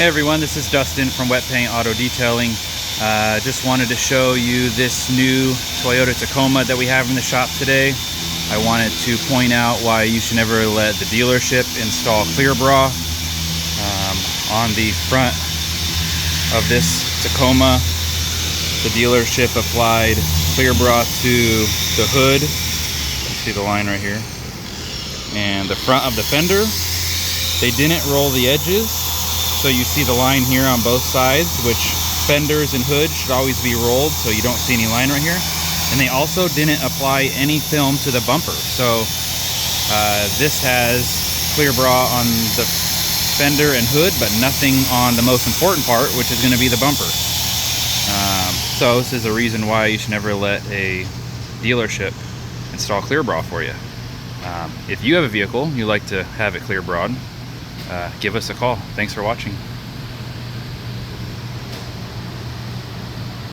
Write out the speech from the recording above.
Hey everyone, this is Dustin from Wet Paint Auto Detailing. Just wanted to show you this new Toyota Tacoma that we have in the shop today. I wanted to point out why you should never let the dealership install clear bra. On the front of this Tacoma, the dealership applied clear bra to the hood. You see the line right here. And the front of the fender, they didn't roll the edges. So you see the line here on both sides, which fenders and hoods should always be rolled so you don't see any line right here. And they also didn't apply any film to the bumper. So this has clear bra on the fender and hood, but nothing on the most important part, which is going to be the bumper. So this is a reason why you should never let a dealership install clear bra for you. If you have a vehicle, you like to have it clear bra'd, give us a call. Thanks for watching.